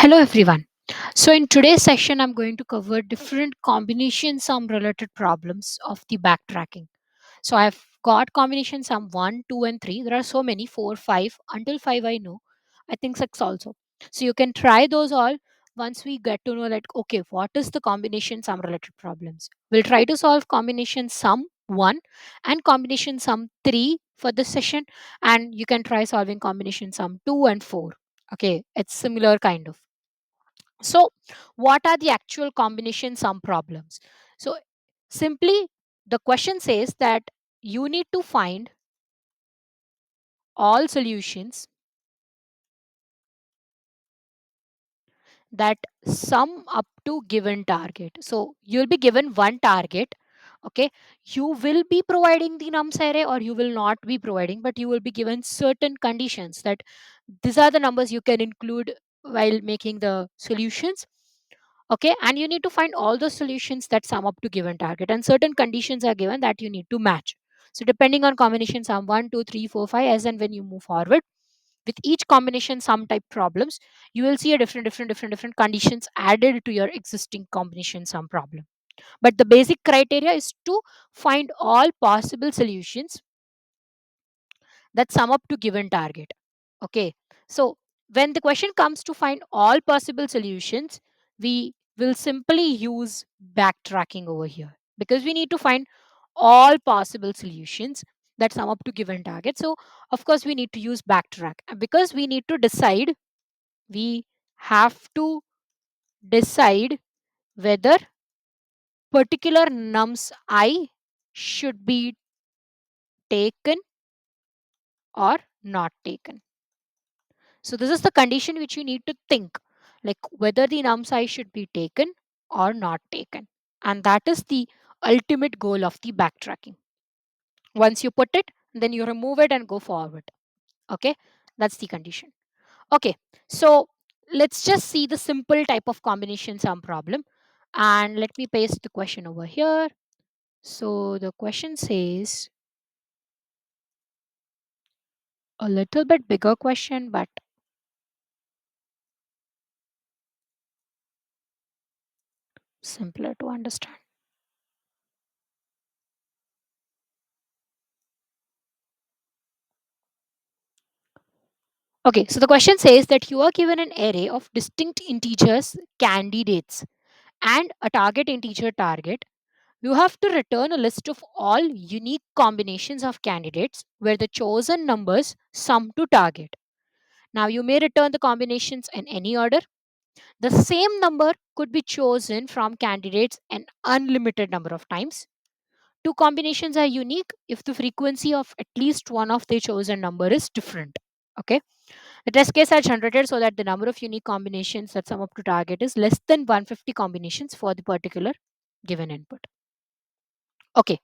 Hello everyone. So in today's session I'm going to cover different combination sum related problems of the backtracking. So I've got combination sum 1, 2 and 3. There are so many 4, 5 until 5 I know. I think 6 also. So you can try those all once we get to know that okay what is the combination sum related problems. We'll try to solve combination sum 1 and combination sum 3 for this session, and you can try solving combination sum 2 and 4. Okay, it's similar kind of. So, what are the actual combination sum problems? So, simply the question says that you need to find all solutions that sum up to given target. So, you'll be given one target. Okay, you will be providing the nums array or you will not be providing, but you will be given certain conditions that these are the numbers you can include while making the solutions. Okay, and you need to find all the solutions that sum up to given target, and certain conditions are given that you need to match. So depending on combination sum 1 2 3 4 5, as and when you move forward with each combination sum type problems, you will see a different conditions added to your existing combination sum problem. But the basic criteria is to find all possible solutions that sum up to given target. Okay, so when the question comes to find all possible solutions, we will simply use backtracking over here because we need to find all possible solutions that sum up to given target. So of course we need to use backtrack. And because we need to decide, we have to decide whether particular nums I should be taken or not taken. So this is the condition which you need to think, like whether the num size should be taken or not taken. And that is the ultimate goal of the backtracking. Once you put it, then you remove it and go forward. Okay, that's the condition. Okay, so let's just see the simple type of combination sum problem. And let me paste the question over here. So the question says a little bit bigger question, but simpler to understand. Okay, so the question says that you are given an array of distinct integers candidates and a target integer target. You have to return a list of all unique combinations of candidates where the chosen numbers sum to target. Now, you may return the combinations in any order. The same number could be chosen from candidates an unlimited number of times. Two combinations are unique if the frequency of at least one of the chosen number is different. Okay. The test case are generated so that the number of unique combinations that sum up to target is less than 150 combinations for the particular given input. Okay,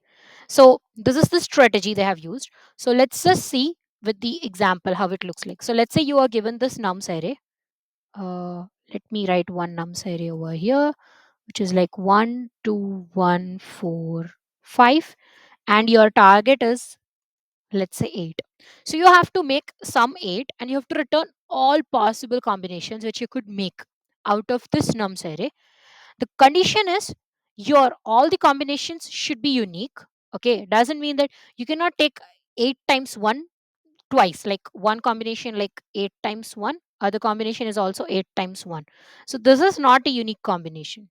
so this is the strategy they have used. So let's just see with the example how it looks like. So let's say you are given this nums array. Let me write one nums array over here, which is like 1, 2, 1, 4, 5, and your target is, let's say, 8. So you have to make some 8 and you have to return all possible combinations which you could make out of this nums array. The condition is your all the combinations should be unique. Okay, doesn't mean that you cannot take 8 times 1 twice, like one combination like 8 times 1, other combination is also 8 times 1. So this is not a unique combination.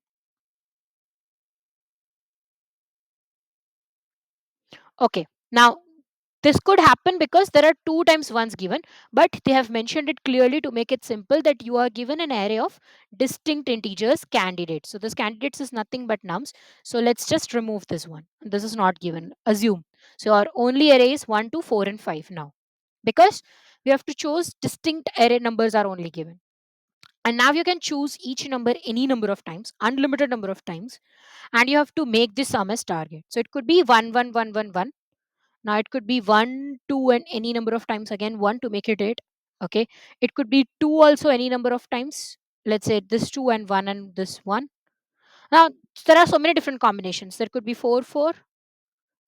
Okay, now this could happen because there are 2 times 1s given, but they have mentioned it clearly to make it simple that you are given an array of distinct integers candidates. So this candidates is nothing but nums. So let's just remove this one. This is not given. Assume. So our only array is 1, 2, 4 and 5 now. Because we have to choose distinct array numbers are only given. And now you can choose each number any number of times, unlimited number of times, and you have to make this sum as target. So it could be 1, 1, 1, 1, 1. Now it could be 1, 2, and any number of times again 1 to make it 8. Okay. It could be 2 also any number of times. Let's say this 2 and 1 and this 1. Now there are so many different combinations. There could be 4, 4,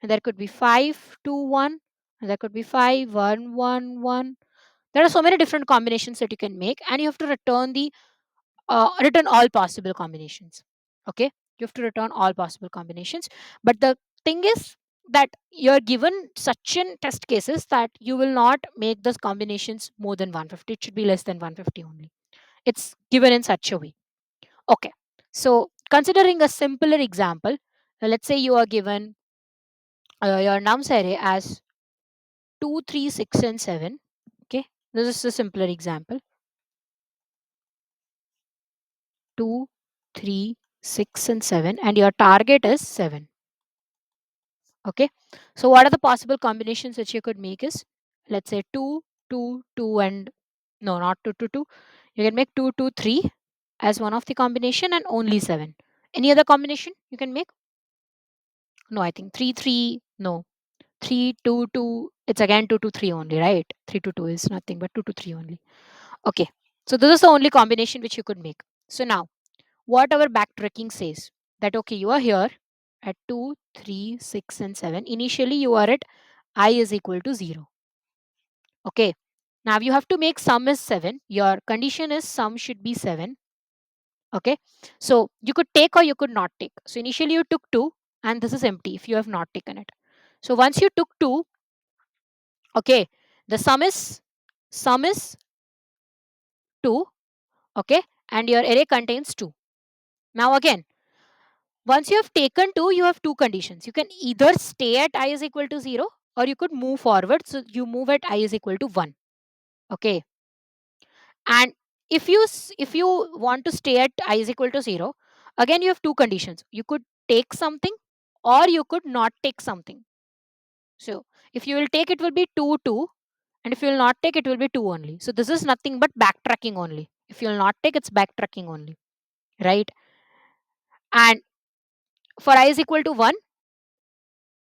and there could be 5, 2, 1, and there could be 5, 1, 1, 1. There are so many different combinations that you can make, and you have to return the return all possible combinations. Okay, you have to return all possible combinations. But the thing is that you're given such in test cases that you will not make those combinations more than 150. It should be less than 150 only. It's given in such a way. Okay, so considering a simpler example, let's say you are given your nums array as 2, 3, 6, and 7. Okay, this is a simpler example. 2, 3, 6, and 7, and your target is 7. Okay, so what are the possible combinations which you could make is, let's say 2, 2, 2, and no, not 2, 2, 2. You can make 2, 2, 3 as one of the combination and only 7. Any other combination you can make? No, I think 3, 3, no. 3, 2, 2, it's again 2, 2, 3 only, right? 3 to 2 is nothing but 2 to 3 only. Okay, so this is the only combination which you could make. So now, what our backtracking says, that okay, you are here at 2, 3, 6, and 7. Initially, you are at I is equal to 0. Okay, now you have to make sum is 7. Your condition is sum should be 7. Okay, so you could take or you could not take. So initially, you took 2, and this is empty if you have not taken it. So once you took 2, okay, the sum is 2. Okay, and your array contains 2. Now again, once you have taken 2, you have two conditions. You can either stay at I is equal to 0, or you could move forward. So you move at I is equal to 1. Okay, and if you want to stay at I is equal to 0, again you have two conditions. You could take something, or you could not take something. So if you will take, it will be 2, 2, and if you will not take, it will be 2 only. So this is nothing but backtracking only. If you will not take, it's backtracking only, right? And for I is equal to 1,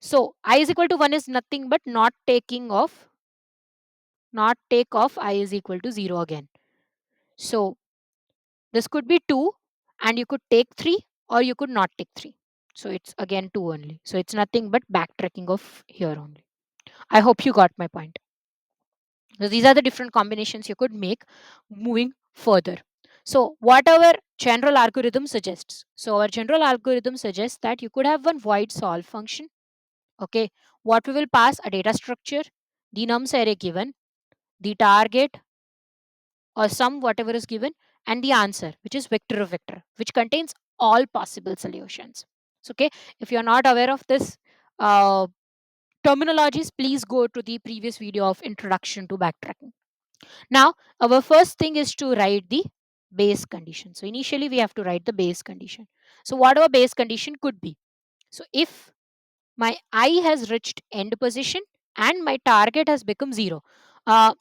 so I is equal to 1 is nothing but not take off I is equal to 0 again. So this could be 2, and you could take 3, or you could not take 3. So it's again 2 only. So it's nothing but backtracking of here only. I hope you got my point. So these are the different combinations you could make moving further. So what our general algorithm suggests. So our general algorithm suggests that you could have one void solve function. Okay, what we will pass a data structure, the nums array given, the target or sum whatever is given, and the answer, which is vector of vector, which contains all possible solutions. So okay, if you're not aware of this uh, terminologies, please go to the previous video of introduction to backtracking. Now our first thing is to write the base condition. So initially we have to write the base condition. So what our base condition could be, so if my I has reached end position and my target has become 0, uh,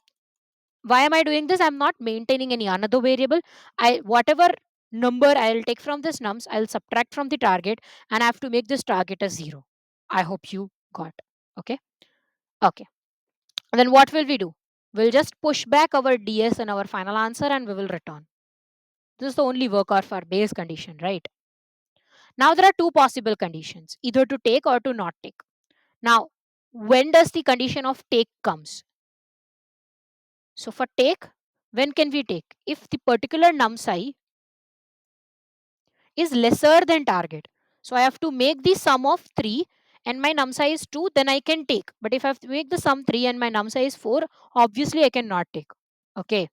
why am I doing this? I'm not maintaining any another variable. I whatever number I'll take from this nums, I'll subtract from the target, and I have to make this target as 0. I hope you got. Okay, okay. And then what will we do? We'll just push back our ds and our final answer, and we will return. This is the only work of our base condition, right? Now there are two possible conditions, either to take or to not take. Now when does the condition of take comes? So for take, when can we take? If the particular num size is lesser than target. So I have to make the sum of 3 and my num size 2, then I can take. But if I have to make the sum 3 and my num size 4, obviously I cannot take. Okay.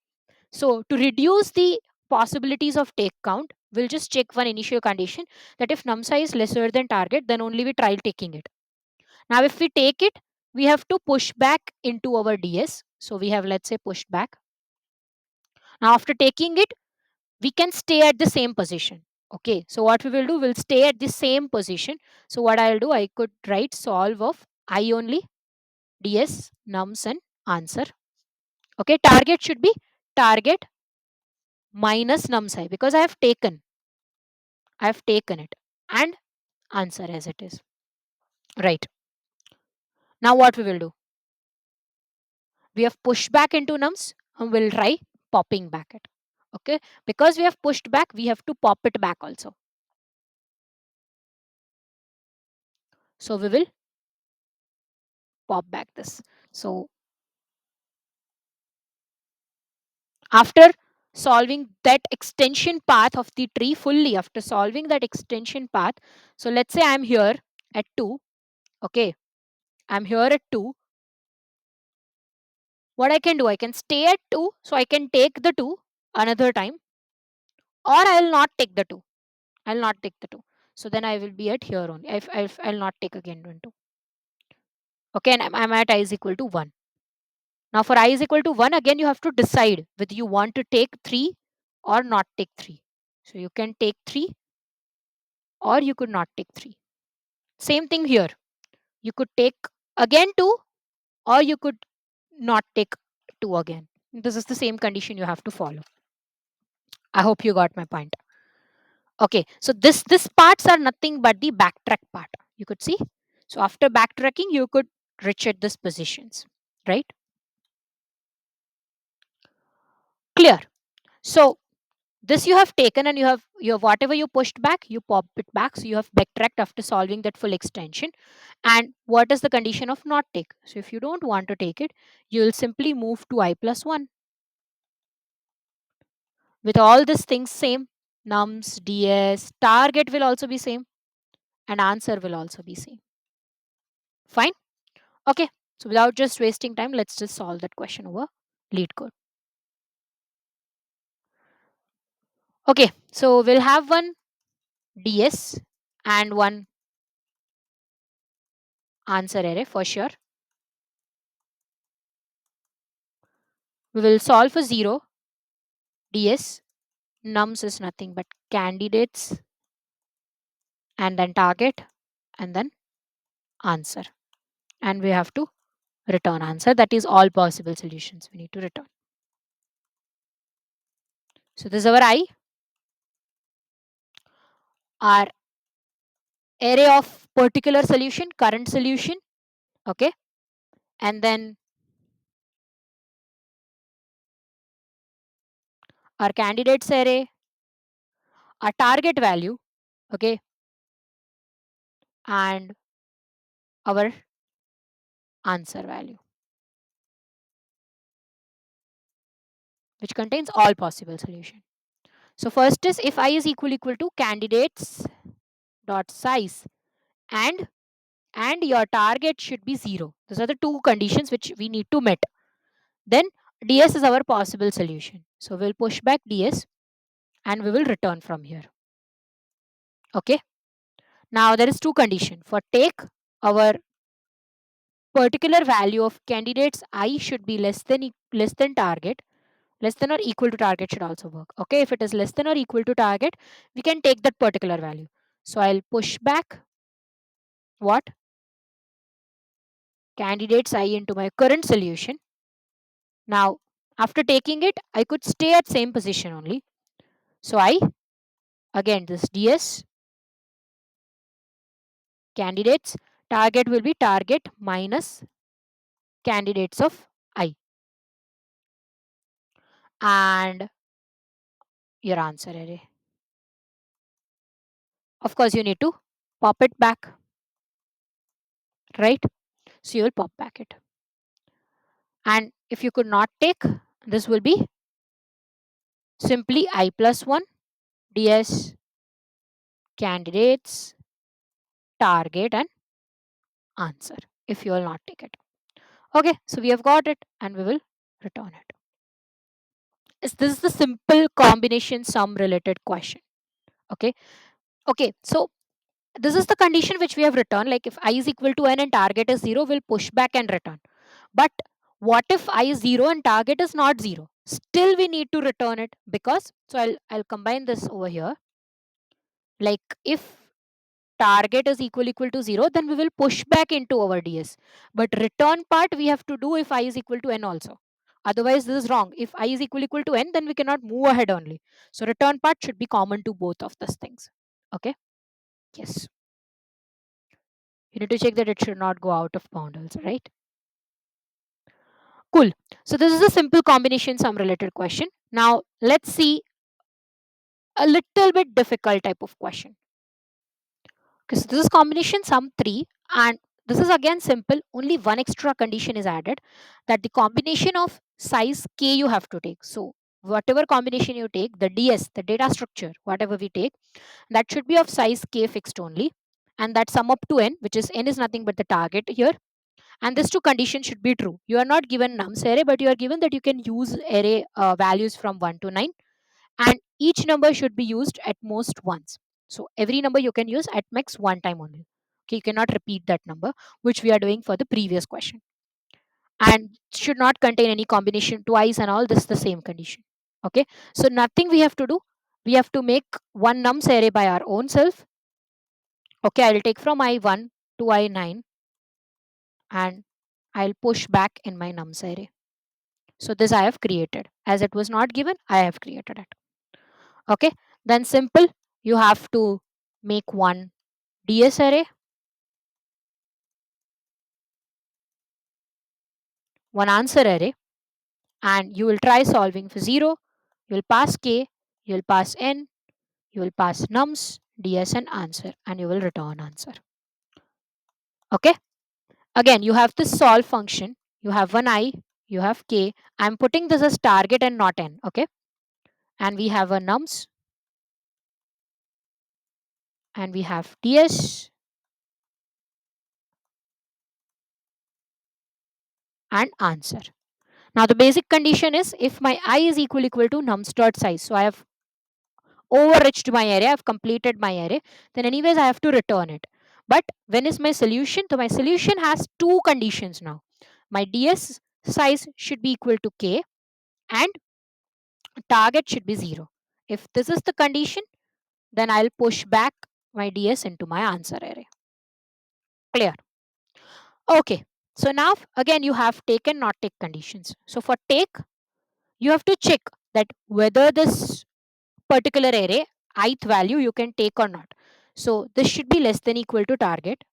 So to reduce the possibilities of take count, we'll just check one initial condition, that if num size is lesser than target, then only we try taking it. Now if we take it, we have to push back into our ds. So we have, let's say, pushed back. Now after taking it, we can stay at the same position. Okay, so what we will do, we'll stay at the same position. So what I'll do, I could write solve of I only, ds, nums, and answer. Okay, target should be target minus nums I, because I have taken it, and answer as it is. Right, now what we will do, we have pushed back into nums, and we'll try popping back it. Okay, because we have pushed back, we have to pop it back also. So we will pop back this. So after solving that extension path of the tree fully, after solving that extension path, so let's say I'm here at 2, okay, I'm here at 2, what I can do, I can stay at 2, so I can take the 2 another time, or I'll not take the 2. I'll not take the 2. So then I will be at here only. I'll not take again 2. Okay, and I'm at I is equal to 1. Now for I is equal to 1, again you have to decide whether you want to take 3 or not take 3. So you can take 3 or you could not take 3. Same thing here. You could take again 2 or you could not take 2 again. This is the same condition you have to follow. I hope you got my point. Okay, so this parts are nothing but the backtrack part. You could see. So after backtracking, you could recheck these positions, right? Clear. So this you have taken and you have whatever you pushed back, you pop it back. So you have backtracked after solving that full extension. And what is the condition of not take? So if you don't want to take it, you will simply move to I plus 1. With all these things same, nums, ds, target will also be same, and answer will also be same. Fine. Okay, so without just wasting time, let's just solve that question over Leetcode. Okay, so we'll have one ds and one answer array for sure. We will solve for 0 ds. Nums is nothing but candidates, and then target, and then answer. And we have to return answer. That is all possible solutions we need to return. So this is our array of particular solution, current solution. Okay, and then our candidates array, our target value, okay, and our answer value, which contains all possible solution. So first is if I is equal to candidates dot size, and your target should be 0. Those are the two conditions which we need to meet. Then ds is our possible solution. So we'll push back ds and we will return from here. Okay. Now there is two condition. For take, our particular value of candidates I should be less than target. Less than or equal to target should also work. Okay, if it is less than or equal to target, we can take that particular value. So I'll push back what? Candidates I into my current solution. Now, after taking it, I could stay at same position only. So I, again, this ds candidates, target will be target minus candidates of I. And your answer array. Of course, you need to pop it back, right? So you will pop back it. And if you could not take, this will be simply I plus 1 ds candidates target and answer if you will not take it. Okay, so we have got it and we will return it. This is the simple combination sum related question. Okay. Okay, so this is the condition which we have returned. Like if I is equal to n and target is 0, we'll push back and return. But what if I is 0 and target is not 0? Still we need to return it, because so I'll combine this over here. Like if target is equal to 0, then we will push back into our ds. But return part we have to do if I is equal to n also. Otherwise this is wrong. If I is equal to n, then we cannot move ahead only. So return part should be common to both of these things. Okay. Yes. You need to check that it should not go out of bound also, right? Cool. So this is a simple combination sum related question. Now let's see a little bit difficult type of question. Okay, so this is combination sum 3, and this is again simple. Only one extra condition is added, that the combination of size k you have to take. So whatever combination you take, the DS, the data structure, whatever we take, that should be of size k fixed only, and that sum up to n, which is n is nothing but the target here, and these two conditions should be true. You are not given nums array, but you are given that you can use array values from 1 to 9, and each number should be used at most once. So every number you can use at max one time only. Okay, you cannot repeat that number, which we are doing for the previous question, and should not contain any combination twice and all. This is the same condition. Okay, so nothing we have to do. We have to make one nums array by our own self. Okay, I'll take from I1 to I9, and I'll push back in my nums array. So this I have created. As it was not given, I have created it. Okay, then simple. You have to make one DS array, one answer array, and you will try solving for 0. You will pass k, you will pass n, you will pass nums, DS, and answer, and you will return answer. Okay, again, you have this solve function. You have one I, you have k. I'm putting this as target and not n. Okay, and we have a nums, and we have DS and answer. Now the basic condition is if my I is equal to nums dot size. So I have overreached my array, I've completed my array, then anyways I have to return it. But when is my solution? So my solution has two conditions now. My DS size should be equal to k, and target should be 0. If this is the condition, then I'll push back my DS into my answer array. Clear? Okay. So now again you have take and not take conditions. So for take, you have to check that whether this particular array ith value you can take or not. So this should be less than equal to target.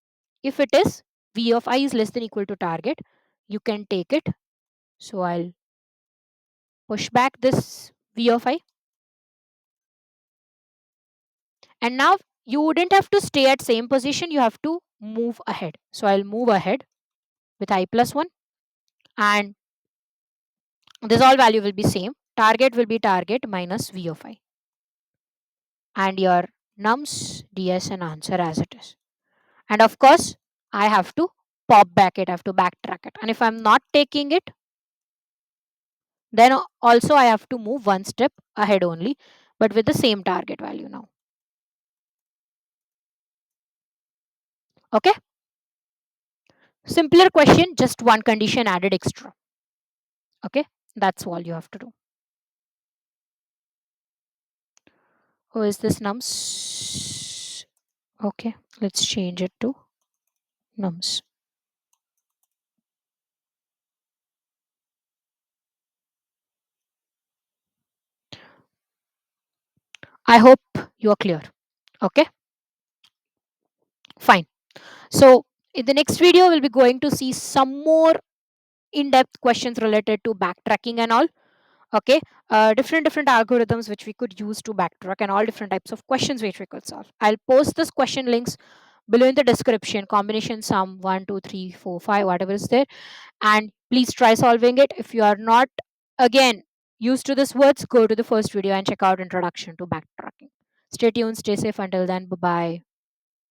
If it is, v of I is less than equal to target, you can take it. So I'll push back this v of I, and now you wouldn't have to stay at same position, you have to move ahead. So I'll move ahead with I plus 1, and this all value will be same. Target will be target minus v of I, and your nums, ds, and answer as it is. And of course, I have to pop back it, I have to backtrack it. And if I'm not taking it, then also I have to move one step ahead only, but with the same target value now. Okay, simpler question, just one condition added extra. Okay, that's all you have to do. Oh, is this nums? Okay, let's change it to nums. I hope you are clear. Okay, fine. So in the next video, we'll be going to see some more in-depth questions related to backtracking and all. Okay, different algorithms which we could use to backtrack, and all different types of questions which we could solve. I'll post this question links below in the description. Combination sum 1 2 3 4 5, whatever is there, and please try solving it. If you are not again used to this words, go to the first video and check out introduction to backtracking. Stay tuned, stay safe until then. Bye bye.